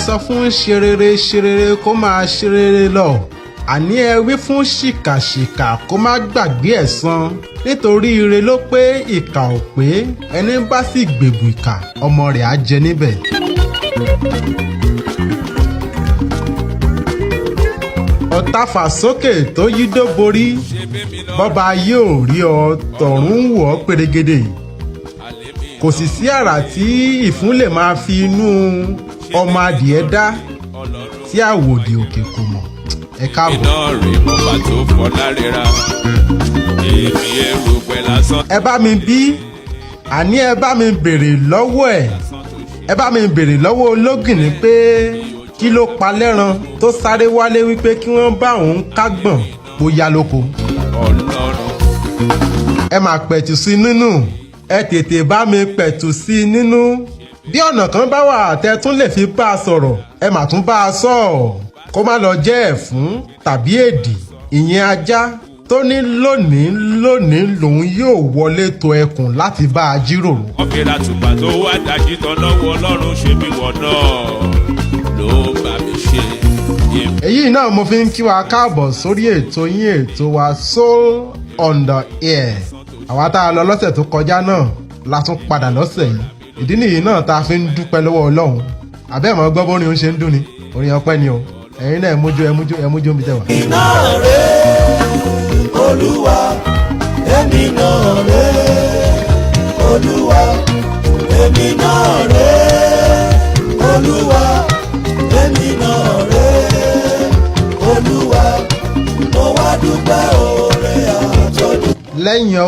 sọ fún ṣerere kó máa ṣerere lọ àní ẹ wí fún ṣìkàṣìkà kó má gbàgbé ẹ̀san nítorí ire ló pé ìkà ò pé ẹni bá sì gbèbù ìkà ọmọ rẹ̀ á jẹ níbẹ̀. ọ̀tá fàsókè tó yídó borí bọ́ba yóò rí ọ tọ̀run wò ọ́ pérégedé kò sì sí àrà tí ìfún lè máa fi inú ọmọ adìẹ dá tí àwòdì òkè kò mọ̀. ẹ káàbọ̀. iná rè bọ́ba tó fọ́ lárẹ́ra èmi ẹrù pẹ̀ lásán. ẹ bá mi bí àní ẹ bá mi béèrè lọ́wọ́ ẹ bá mi béèrè lọ́wọ́ ológìnní pé kí ló pa lẹ́ran tó sáré wálé wípé kí wọ́n bá òun kágbọ̀n bóyá lóko. ọlọ́run. ẹ máa pẹ̀tù sí nínú ẹ tètè bá mi pẹ̀tù sí nínú bí ọ̀nà kan bá wà tẹ́ tún lè fi bá a sọ̀rọ̀ ẹ mà tún bá a sọ ọ́ kó má lọ jẹ́ ẹ̀fún tàbí èdì ìyẹn ajá tó ní lónìí lòun yóò wọlé tọ̀ ẹkùn láti bá a jíròrò. wọ́n fi ra tùpà tó wá dájú tán lọ́wọ́ ọlọ́run ṣe bí wọ́n náà ló bá mi ṣe. èyí náà mo fi ń kí wa káàbọ̀ sórí ètò yín ètò wa Soul on the Air àwa tá a lọ lọ́sẹ̀ tó kọjá náà la tún padà lọ́sẹ̀ yìí ìdí nìyí náà tá a fi ń dúpẹ́ lọ́wọ́ ọlọ́run àbẹ́ẹ̀mọ́ gbọ́ bórin ó ṣe ń dún ni orin ọpẹ́ ni o ẹ̀yin náà ẹmújó mi tẹ̀wá. iná rẹ̀ olúwa èmi náà rẹ̀ olúwa èmi náà rẹ̀ olúwa èmi náà rẹ̀ olúwa mo wá dúpẹ́ oore àtọ́jú. lẹ́yìn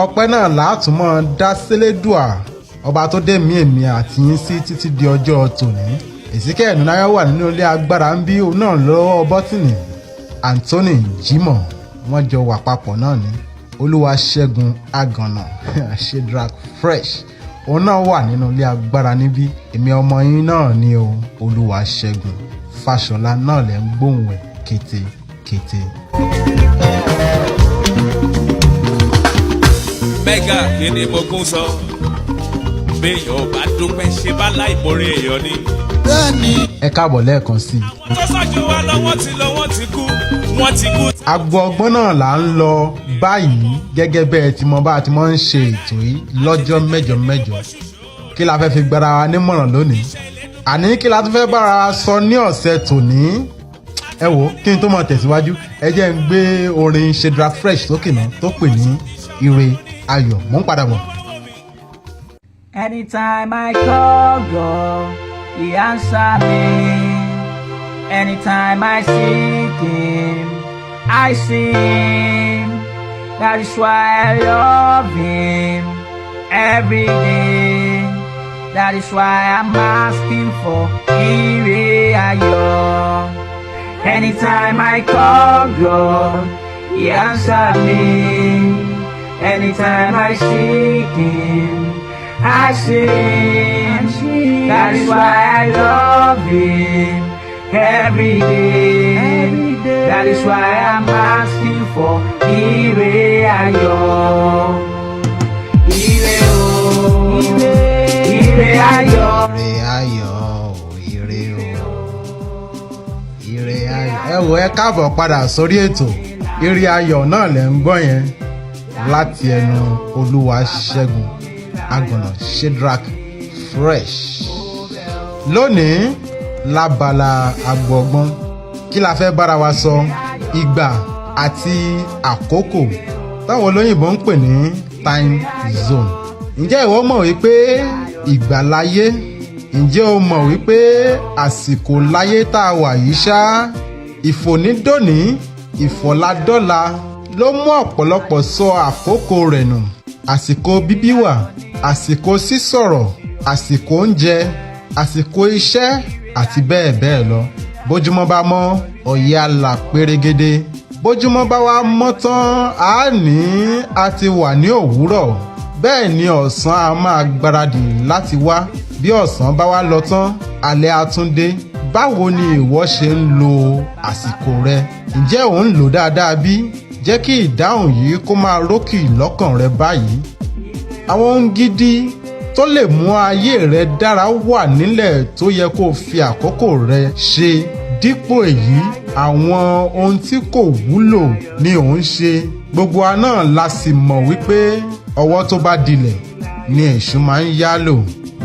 ọpẹ́ náà látùmọ̀ dá sílédùà ọba tó dé mí èmi àti yín sí títí di ọjọ́ tòní èsìkẹ́ ẹ̀nùnáyọ̀ wà nínú ilé agbára ń bí òun náà lọ́wọ́ bọ́tìnì Anthony Jimoh wọ́n jọ wà papọ̀ náà ní Olúwaṣẹ́gun Agànnà Shedrack Fresh òun náà wà nínú ilé agbára níbí èmi ọmọ yín náà ní o Olúwaṣẹ́gun Fáṣọlá náà lẹ́ ń gbóhùn ẹ̀ kété. mẹ́gà kí ni mo kún sọ béèyàn ò bá dúpẹ́ ṣe bá láì borí èèyàn ni. bẹ́ẹ̀ni. ẹ káàbọ̀ lẹ́ẹ̀kan sí i. àwọn tó ṣáájú wa lọ wọ́n ti kú. agbo ọgbọ́n náà là ń lọ báyìí gẹ́gẹ́ bẹ́ẹ̀ tí mo bá ti mọ́ ń ṣe ètò yìí lọ́jọ́ mẹ́jọ kí la fẹ́ fi gbára wa nímọ̀ràn lónìí àní kí la tún fẹ́ bára wa sọ ní ọ̀sẹ̀ tòní ẹ wò kí n tó mọ̀ tẹ̀síwájú ẹ jẹ́ ń gbé orin Shedrack Fresh sókè náà tó pè ní ire ayọ̀ mò ń padà bọ̀. Anytime I call God, He answer me. Anytime I seek Him, I see Him. That is why I love Him every day. That is why I'm asking for ire ayọ̀. Anytime I call God, He answer me. Anytime I seek Him, I sing. That is why I love Him every day. That is why I'm asking for ire ayọ̀. Ire o, ire ayọ̀. Ire ayọ̀. ẹ wò ẹ káàbọ̀ padà sórí ètò ire ayọ̀ náà lẹ́ ń gbọ́ yẹn láti ẹnu Olúwaṣẹ́gun Agànnà Shedrack Fresh. lónìí lábala agbọ̀gbọ́n kí la fẹ́ bára wa sọ ìgbà àti àkókò táwọn olóyìnbó ń pè ní time zone. ǹjẹ́ ìwọ mọ̀ wípé ìgbà láyé ǹjẹ́ o mọ̀ wípé àsìkò láyé tá a wà yìí ṣá ìfònídòní ìfọ̀ládọ́la ló mú ọ̀pọ̀lọpọ̀ sọ àkókò rẹ̀ nù. àsìkò bíbí wà àsìkò sísọ̀rọ̀ àsìkò oúnjẹ àsìkò iṣẹ́ àti bẹ́ẹ̀ bẹ́ẹ̀ lọ bójúmọ́ bá mọ́ ọ̀yẹ́ á là pérégedé. Bójúmọ́ bá wá mọ́ tán á ní a ti wà ní òwúrọ̀. Bẹ́ẹ̀ ni ọ̀sán a máa gbáradì láti wá. Bí ọ̀sán bá wá lọ tán alẹ́ á tún dé. Báwo ni ìwọ ṣe ń lo àsìkò rẹ? Ǹjẹ́ ò ń lò dáadáa bí? Jẹ́ kí ìdáhùn yìí kó máa rókì lọ́kàn rẹ báyìí. Àwọn ohun gidi tó lè mú ayé rẹ dára wà nílẹ̀ tó yẹ kó fi àkókò rẹ ṣe. Dípò èyí, àwọn ohun tí kò wúlò ni ò ń ṣe. Gbogbo wa náà la sì mọ̀ wípé ọwọ́ tó bá dilẹ̀ ni èṣù máa ń yálò.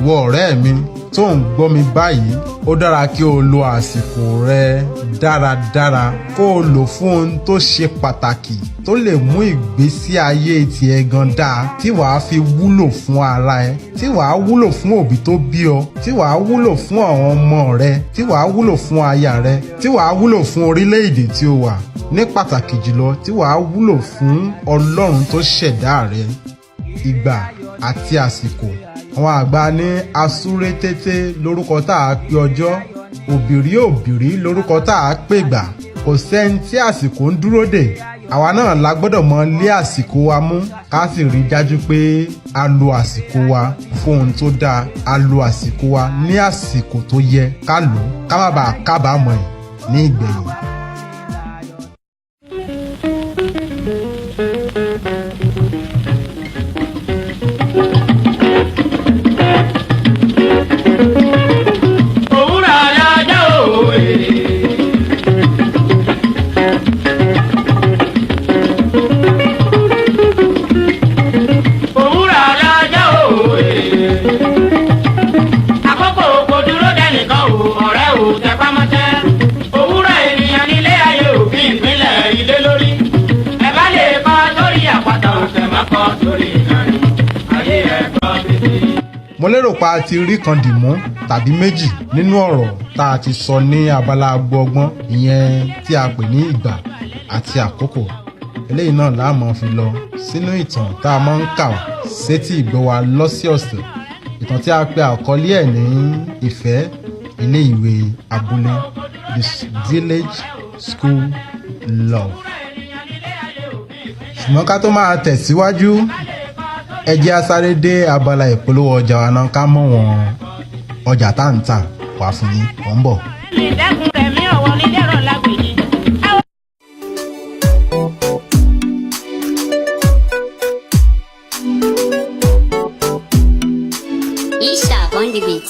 Wo ọ̀rẹ́ mi tó ń gbọ́ mi báyìí, ó dára kí o lo àsìkò rẹ dáradára, kó o lò fún ohun tó ṣe pàtàkì tó lè mú ìgbésí ayé tiẹ̀ gan dáa, tí wàá fi wúlò fún ara ẹ, tí wàá wúlò fún òbí tó bí ọ, tí wàá wúlò fún àwọn ọmọ rẹ, tí wàá wúlò fún aya rẹ, tí wàá wúlò fún orílẹ̀-èdè tí o wà, ní pàtàkì jùlọ tí wàá wúlò fún Ọlọ́run tó ṣẹ̀dá rẹ. Ìgbà àti àsìkò. Àwọn àgbà ní asúré tètè lórúkọ tá a pè ọjọ́, òbìrí òbìrí lórúkọ tá a pè gbà. Kò sẹ́ni tí àsìkò ń dúró dè. Àwa náà la gbọ́dọ̀ mọ lé àsìkò wa mú, ká sì rí dájú pé a lo àsìkò wa fún ohun tó dáa. A lo àsìkò wa ní àsìkò tó yẹ ká lò, ká má bàa kábàámọ̀ ẹ̀ ní ìgbẹ̀yìn. Mo lérò pa ti rí kan dìmú tàbí méjì nínú ọ̀rọ̀ tá a ti sọ ní abala agbọ́gbọ́n, ìyẹn tí a pè ní ìgbà àti àkókò. Eléyìí náà la máa fi lọ sínú ìtàn tá a máa ń kà sétí ìgbọ́ wa lọ́sọ̀ọ̀sẹ̀. Ìtàn tí a pè àkọlé ẹ̀ ní ìfẹ́ ilé ìwé abúlé, the village school love. Ṣùgbọ́n ká tó máa tẹ̀síwájú, ẹ jẹ́ a sáré dé abala ìpolówó ọjà wa náà ká mọ̀ wọ́n ọjà tá ń tà wá fún yín. Ó ń bọ̀. ìdẹ́kun rẹ̀mí ọ̀wọ́ ní dẹ́rọ̀ lágbèjì. E-Sharp on the beat.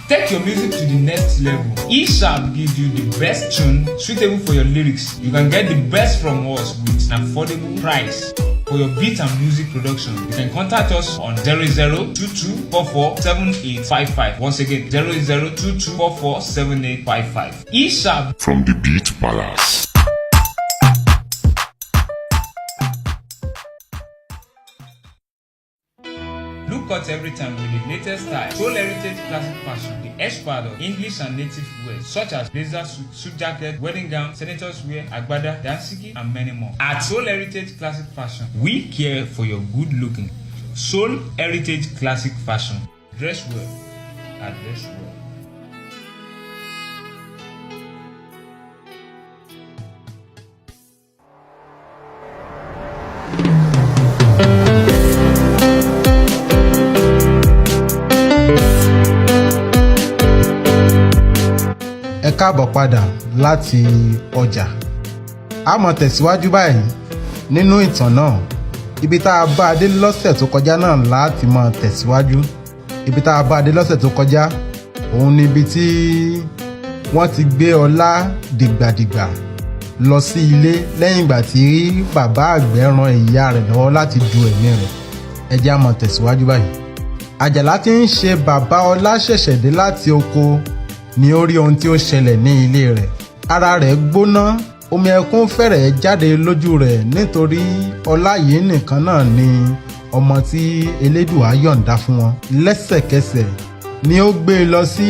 Take your music to the next level. E-Sharp gives you the best tune suitable for your lyrics. You can get the best from us with an affordable price. For your beat and music production, you can contact us on 0022447855. Once again, 0022447855. E-Sharp from the Beat Palace. Look out every time with the latest style. Soul Heritage Classic Fashion, the expert of English and native wear such as blazer suit jacket, wedding gown, senators wear, agbada, dansiki, and many more. At Soul Heritage Classic Fashion, we care for your good looking. Soul Heritage Classic Fashion. Dress well. Address well. Ẹ káàbọ̀ padà láti ọjà. A máa tẹ̀síwájú báyìí nínú ìtàn náà. Ibi tá a bá dé lọ́sẹ̀ tó kọjá náà láti máa tẹ̀síwájú. Ibi tá a bá dé lọ́sẹ̀ tó kọjá, òun ni ibi tí wọ́n ti gbé Ọlá dìgbàdìgbà lọ sí ilé lẹ́yìn ìgbà tí bàbá àgbẹ̀ ran ìyá rẹ̀ lọ́wọ́ láti du ẹ̀mí rẹ̀. Ẹ jẹ́ á máa tẹ̀síwájú báyìí. Àjàlá tí ń ṣe bàbá Ọlá ṣẹ̀ṣẹ̀ dé láti oko ni ó rí ohun tí ó ṣẹlẹ̀ ní ilé rẹ̀. Ara rẹ̀ gbóná, omi ẹkún fẹ́rẹ̀ẹ́ jáde lójú rẹ̀ nítorí Ọlá yìí nìkan náà ni ọmọ tí Elédùà yọ̀ǹda fún wọn. Lẹ́sẹ̀kẹsẹ̀ ni ó gbé e lọ sí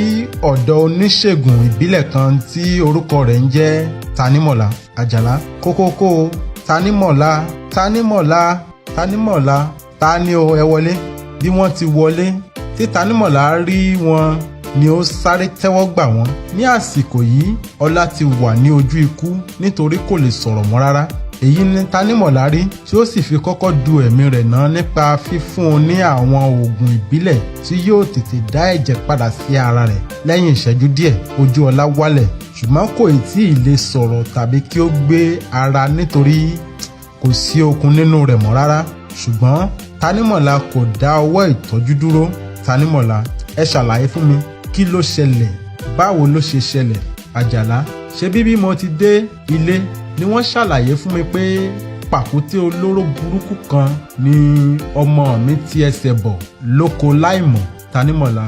ọ̀dọ̀ oníṣègùn ìbílẹ̀ kan tí orúkọ rẹ̀ ń jẹ́ Tanímọ̀lá. Àjàlá kókókó Tanímọ̀lá Tanímọ̀lá Tanímọ̀lá, ta ni o, ẹ wọlé. Bí wọ́n ti wọlé tí Tanímọ̀lá rí wọn ni ó sáré tẹ́wọ́ gbà wọ́n. Ní àsìkò yìí Ọlá ti wà ní ojú ikú nítorí kò lè sọ̀rọ̀ mọ́ rárá. Èyí ni Tanímọ̀lá rí tí ó sì fi kọ́kọ́ du ẹ̀mí rẹ̀ náà nípa fífún un ní àwọn oògùn ìbílẹ̀ tí yóò tètè dá ẹ̀jẹ̀ padà sí ara rẹ̀. Lẹ́yìn ìṣẹ́jú díẹ̀ ojú Ọlá wálẹ̀ ṣùgbọ́n kò tí ì lè sọ̀rọ̀ tàbí kí ó gbé ara nítorí kò sí okun nínú rẹ̀ mọ́ rárá. Ṣùgbọ́n Tanímọ̀lá kò dá ọwọ́ ìtọ́jú dúró. Tanímọ̀lá, ẹ ṣàlàyé fún mi kí ló ṣẹlẹ̀, báwo ló ṣe ṣẹlẹ̀? Àjàlá, ṣé bí mo ti dé ilé ni wọ́n ṣàlàyé fún mi pé pàkúté olóró burúkú kan ni ọmọ mi ti ẹsẹ̀ bọ̀ lóko láìmọ̀. Tanímọ̀lá,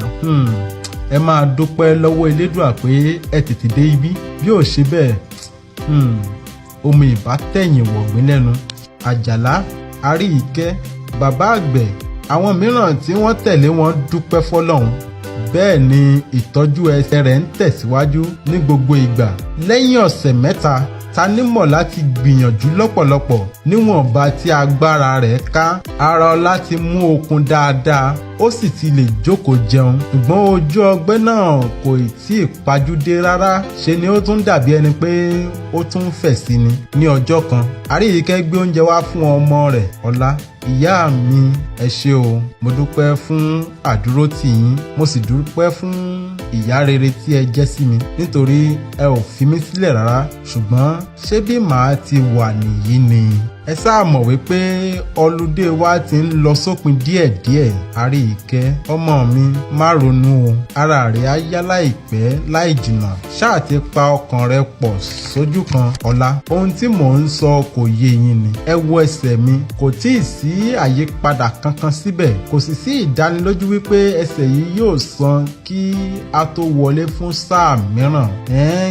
ẹ máa dúpẹ́ lọ́wọ́ Elédùà pé ẹ tètè dé ibi, bí ò ṣe bẹ́ẹ̀ omi ìbá tẹ̀yìn wọ̀gbìn lẹ́nu. Àjàlá, Aríyìíkẹ́, bàbá àgbẹ̀, àwọn mìíràn tí wọ́n tẹ̀lé wọn dúpẹ́ fọ́lọ́run. Bẹ́ẹ̀ ni ìtọ́jú ẹsẹ̀ rẹ̀ ń tẹ̀síwájú ní gbogbo ìgbà. Lẹ́yìn ọ̀sẹ̀ mẹ́ta Tanímọ̀lá ti gbìyànjú lọ́pọ̀lọpọ̀ níwọ̀nba tí agbára rẹ̀ ká. Ara Ọlá ti mú okun dáadáa ó sì ti lè jókòó jẹun. Ṣùgbọ́n ojú ọgbẹ́ náà kò tí ì pajúdé rárá. Ṣe ni ó tún dàbí ẹni pé ó tún fẹ̀ sí ni. Ní ọjọ́ kan Aríyìíkẹ́ gbé oúnjẹ wá fún ọmọ rẹ̀ Ọlá. Ìyá mi, ẹ ṣé o, mo dúpẹ́ fún àdúrótì yín, mo sì dúpẹ́ fún ìyá rere tí ẹ jẹ́ sí mi nítorí ẹ ò fi mí sílẹ̀ rárá. Ṣùgbọ́n ṣé bí màá ti wà nìyí ni? Ẹ sáà mọ̀ wípé ọludé wa ti ń lọ sópin díẹ̀díẹ̀. Aríyìíkẹ́, ọmọ mi, má ronú o, ara rẹ̀ á yá láìpẹ́ láì jìnnà. Ṣáà ti pa ọkàn rẹ pọ̀ sójú kan. Ọlá, ohun tí mò ń sọ kò yé yín ni. Ẹ wo ẹsẹ̀ mi, kò tíì sí àyípadà kankan síbẹ̀, kò sì sí ìdánilójú wípé ẹsẹ̀ yìí yóò sàn kí a tó wọlé fún sáà mìíràn.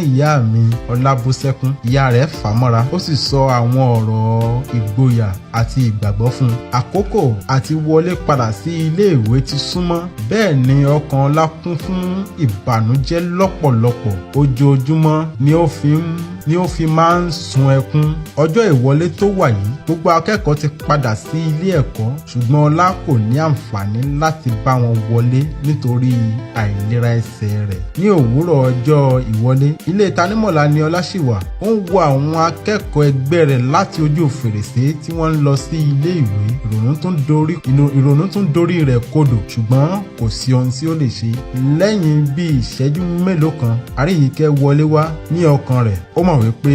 Ìyá mi. Ọlá bú sẹ́kún. Ìyá rẹ̀ fà mọ́ra ó sì sọ àwọn ọ̀rọ̀ ìgboyà àti ìgbàgbọ́ fún un. Àkókò àti wọlé padà sí ilé ìwé ti súnmọ́. Bẹ́ẹ̀ ni ọkàn Ọlá kún fún ìbànújẹ́ lọ́pọ̀lọpọ̀. Ojoojúmọ́ ni ó fi máa ń sun ẹkún. Ọjọ́ ìwọlé tó wà yìí gbogbo akẹ́kọ̀ọ́ ti padà sí ilé ẹ̀kọ́ ṣùgbọ́n Ọlá kò ní àǹfààní láti bá wọn wọlé nítorí àìlera ẹsẹ̀ rẹ̀. Ní òwúrọ̀ ọjọ́ ìwọlé ilé Tanímọ̀lá ni Ọlá ṣì wà. Ó ń wo àwọn akẹ́kọ̀ọ́ ẹgbẹ́ rẹ̀ láti ojú fèrèsé tí wọ́n ń lọ sí ilé ìwé. Ìrònú tún dorí rẹ̀ kodò ṣùgbọ́n kò sí ohun tí ó lè ṣe. Lẹ́yìn bí ìṣẹ́jú mélòó kan Aríyìíkẹ́ wọlé wá. Ní ọkàn rẹ̀ ó mọ̀ wípé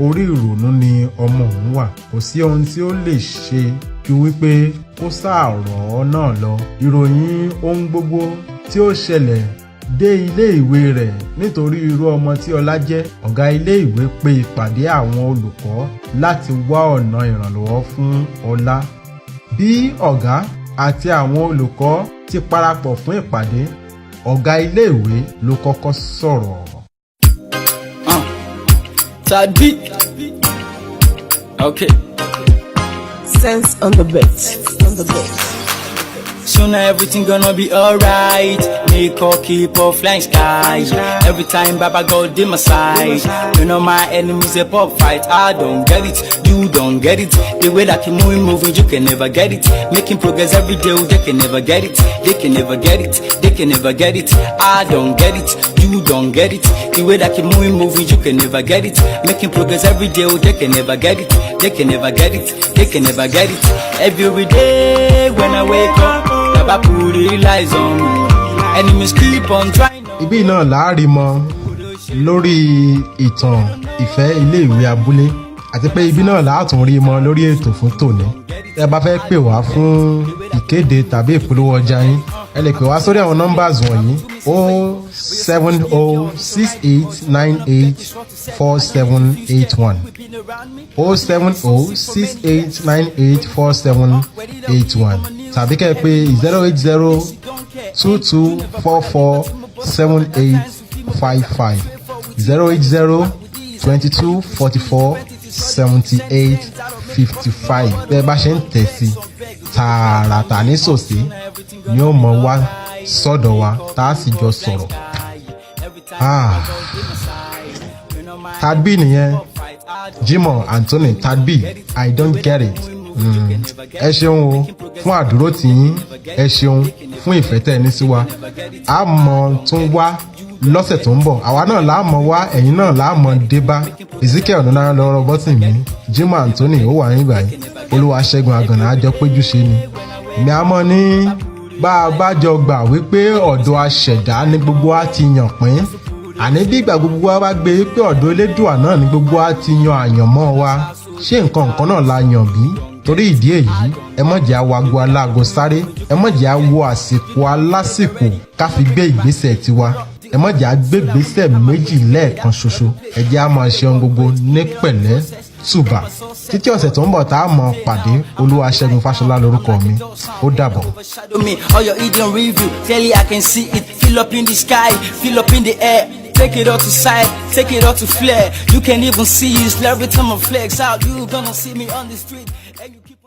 orí ìrònú ni ọmọ òun wà. Kò sí ohun tí ó lè ṣe ju wípé kó sáà rọ̀ ọ́ náà lọ. Ìròyìn ohun gbogbo tí ó ṣẹlẹ̀ dé ilé ìwé rẹ̀ nítorí irú ọmọ tí Ọlá jẹ́. Ọ̀gá ilé ìwé pe ìpàdé àwọn olùkọ́ láti wá ọ̀nà ìrànlọ́wọ́ fún Ọlá. Bí ọ̀gá àti àwọn olùkọ́ ti parapọ̀ fún ìpàdé, ọ̀gá ilé ìwé ló kọ́kọ́ sọ̀rọ̀. Tadbi. Okay. Sense on the beat. Soon everything gonna be alright. Make or keep or flying skies. Every time Baba God in my side. You know my enemies a pop fight. I don't get it, you don't get it. The way that you moving, you can never get it. Making progress every day, they can never get it. They can never get it, they can never get it. I don't get it, you don't get it. The way that you moving, you can never get it. Making progress every day, they can never get it. They can never get it, they can never get it. Every day when I wake up, Baba put it lies on me. Enemies keep on trying. Ibi náà láàrí mọ lórí ìtàn ìfẹ́ ilé ìwé abúlé àti pé ibi náà láàtún rí mọ lórí ètò fún tòní. Ẹ bá fẹ́ pè wá fún ìkéde tàbí ìpolówó ọjà yín ẹ lè pè wá sórí àwọn nọ́mbàs wọ̀nyí 07068984781 07068984781 tàbí kẹ́ ẹ pè 08022447855 08022447855 bẹ́ẹ̀ bá ṣe ń tẹ̀ sí tààràtà ní sòsí ni ó mọ wá sọ́dọ̀ wa tá a sì jọ sọ̀rọ̀. Tadbi nìyẹn, Jimoh Anthony Tadbi, I don't get it. ẹ ṣeun o fún àdúró tiyín, ẹ ṣeun fún ìfẹ́ tẹ́ ẹ ní sí wa. A mọ̀ tún wá lọ́sẹ̀ tó ń bọ̀, àwa náà láàmọ̀ wá, ẹ̀yin náà láàmọ̀ dé bá. Ezekiel Ọ̀nàdára lọ́rọ̀ bọ́tì mi, Jimoh Anthony ó wà ní ìbàyí, Olúwaṣẹ́gun Àgànà àjọ péjú ṣe ni. Èmi á mọ̀ ní bá a bá jọ gbà wípé ọ̀dọ̀ aṣẹ̀dá ni gbogbo wa ti yàn pín, àní bí ìgbà gbogbo wa bá gbé pé ọ̀dọ̀ Elédùà náà ni gbogbo wa ti yan àyànmọ́ wa, ṣé nǹkan náà la yàn bí? Torí ìdí èyí, ẹ má jẹ́ àwọ̀ ago aláago sáré, ẹ má jẹ́ àwọ̀ àsìkò alásìkò ká fi gbé ìgbésẹ̀ tiwa, ẹ má jẹ́ àgbégbésẹ̀ méjì lẹ́ẹ̀kan ṣoṣo, ẹ jẹ́ á máa ṣe ohun gbogbo ní pẹ̀lẹ́ tùbà. Títí ọ̀sẹ̀ tó ń bọ̀ tá a mọ̀ pàdé, Olúwaṣẹ́gun Fáṣọlá lórúkọ mi, ó dàbọ̀. All your hidden review, clearly I can see it. Fill up in the sky, fill up in the air. Take it all to sight, take it all to flare. You can even see it's every time I flex out. You gonna see me on the street. And you keep